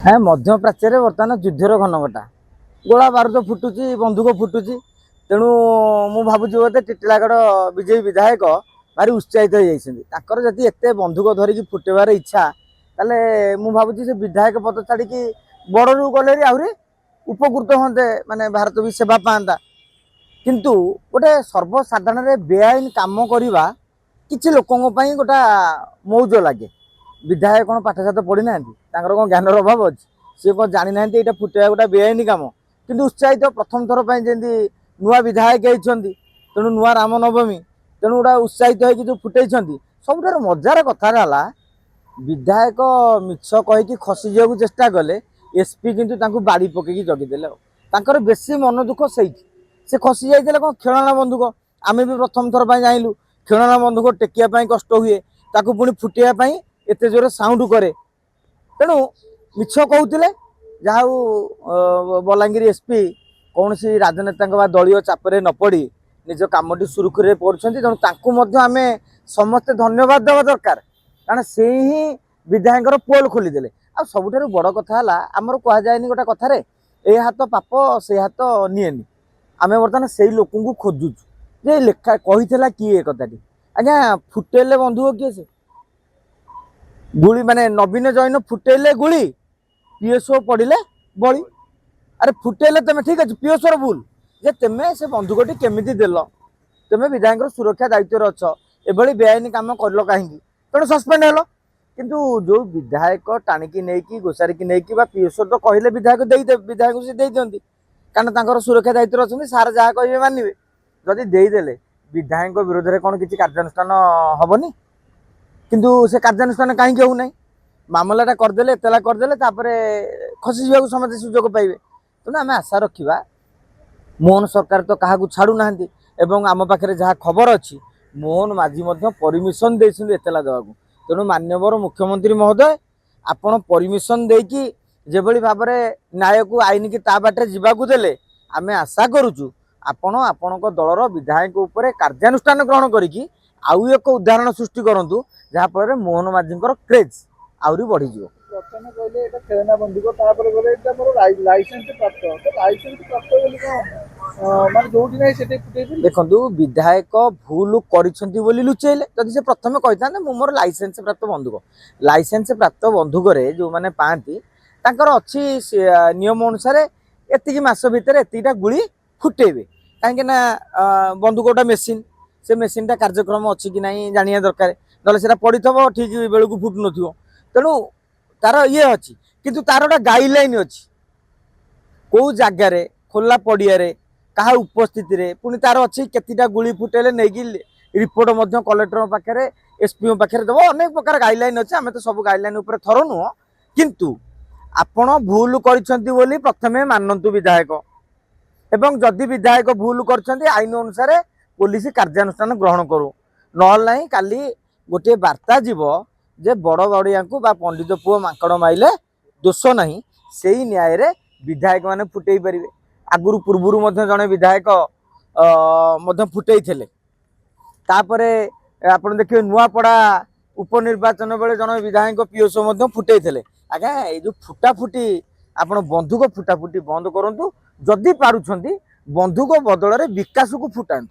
হ্যাঁ ମଧ୍ୟପ୍ରାଚ୍ୟରେ ବର୍ତ୍ତମାନ ଯୁଦ୍ଧର ଘନଘଟା ଗୋଳା ବାରୁଦ ଫୁଟୁଛି ବନ୍ଧୁକ ଫୁଟୁଛି ତେଣୁ ମୁଁ ଭାବୁଛି ବୋଧେ ଟିଟିଲାଗଡ଼ ବିଜେପି ବିଧାୟକ ଭାରି ଉତ୍ସାହିତ ହେଇଯାଇଛନ୍ତି ତାଙ୍କର ଯଦି ଏତେ ବନ୍ଧୁକ ଧରିକି ଫୁଟେଇବାର ଇଚ୍ଛା ତାହେଲେ ମୁଁ ଭାବୁଛି ସେ ବିଧାୟକ ପଦ ଛାଡ଼ିକି ବଡ଼ରୁ ଗଲେ ଆହୁରି ଉପକୃତ ହୁଅନ୍ତେ ମାନେ ଭାରତ ବି ସେବା ପାଆନ୍ତା କିନ୍ତୁ ଗୋଟେ ସର୍ବସାଧାରଣରେ ବେଆଇନ କାମ କରିବା କିଛି ଲୋକଙ୍କ ପାଇଁ ଗୋଟା ମୌଜ ଲାଗେ विधायक कौन पाठशाठ पढ़ी ना कौन ज्ञान अभाव अच्छी सी कौन जानी ना यहाँ फुटेगा गोटे बेआईन कम कि उत्साहित प्रथम थर पर जमी नुआ विधायक होती तेणु नुआ रामनवमी तेणु गोटा उत्साहित हो जो फुटे सब मजार कथा विधायक मिछ कहीकि खसी जावाक चेष्टा कले एसपी किंतु बाड़ी पकईकि जगिदेले बेसी मन दुख से खसी जाते कौन खेलना बंधुक आम भी प्रथम थर पर जाइलु खेलना बंधुक टेकिया कष्ट हुए ताकू पुणी फुटेगा एत जोर साउंड करे तेणु मिछ कहते जहाँ बलांगीर एसपी कौन सी राजनेता दलीय चापे न पड़ी निज कमटी सुरुखुरी तेणु आम समस्ते धन्यवाद देवा दरकार कारण से ही विधायक पोल खोलीदे आ सब बड़ कथा आमर कहुए गोटे कथार ए हाथ पाप से हाथ निएनि आम बर्तमान से लोक खोजुचु जे लेखा कही किए कथाटी आज्ञा फुटेले बंधुक किए से गुली माने नवीन जैन फुटेले गुली पीएसओ पड़े बड़ी अरे फुटेले तुम ठीक अच्छे पीएसओ भूल जे तुम से बंधुकटी केमी देल तुम विधायक सुरक्षा दायित्व अच्छ एभली बेआईन कम कर कहीं तेणु सस्पेंड हेल किंतु जो विधायक टाणिकी नहीं गोसारिकी नहीं पीएसओ तो कहले विधायक विधायक से दे दिखती कारण सुरक्षा दायित्व अच्छा सार जहाँ कहे मानवे जदि देदेले विधायक विरोध में कौन किसी कार्यानुष्ठान हेनी किंतु से कार्यानुष्ठान कहीं होना मामलाटा करदे एतला करदे खसी जावाक समझे सुजोग पाइबे तेणु आम आशा रखा मोहन सरकार तो क्या छाड़ू ना आम पाखे जहाँ खबर अच्छी मोहन माझी परमिशन देते एतला देवाक तेणु माननीय मुख्यमंत्री महोदय आपण परमिशन देकी जेभली भाव में न्याय को आईन की बाटे जावाक देले आम आशा करुचु आपण आपण दलर विधायक उपर कार्यानुष्ठान ग्रहण करी आउ एक उदाहरण सृष्टि करूँ जहाँफल मोहन माझी क्रेज आहरी बढ़ीज प्रथम कहले एटा खेलना बंधुक तापर गले एटा मोर लाइसेंस प्राप्त तो लाइसेंस प्राप्त बोली कोन माने जोटी नै सेटे फुटै दिल देखंतु विधायक भूल करिसंती बोली लुचेले जदि से प्रथम कहिताने मु मोर लाइसेंस प्राप्त बंधुक रे जो माने पांती तांकर अछि नियम अनुसार एतिकी मास भितर एतिटा गुली फुटेबे काहे ना बंधुकटा मेसिन से मेसिनटा कार्यक्रम अच्छी कि नहीं जानिया दरकार ना से पड़ी थो ठीक बेलू फुटु न तेणु तार ये अच्छी किंतु तार गोटे गाइडलाइन अच्छी कौ जगार खोला पड़िया क्या उपस्थित पुणी तार अच्छी केतीटा गुली फुटेले नहीं रिपोर्ट कलेक्टर पाखे एसपी पाखे देव अनेक प्रकार गाइडलाइन अच्छे आम तो सब गाइडलाइन उपर थर नुह किंतु आपण भूल कर प्रथमे मानतु विधायक एवं जदि विधायक भूल कर आईन अनुसार पुलिस कार्यानुष्ठान ग्रहण करू ना काली गोटे वार्ता जीव जे बड़ बड़िया को पंडित पुओ माकड़ माइले दोष नहीं से ही न्याय रे विधायक माने फुटई पारे आगुरी पूर्व जड़े विधायक फुटई थे तापरे आप देखिए नुआपड़ा उपनिर्वाचन बेले जड़े विधायक पीएसओ फुटई थे आज्ञा ये जो फुटाफुटी आप बंधुक फुटाफुटी बंद करूँ जदि पारुछंती बंधुक बदल विकास को फुटा।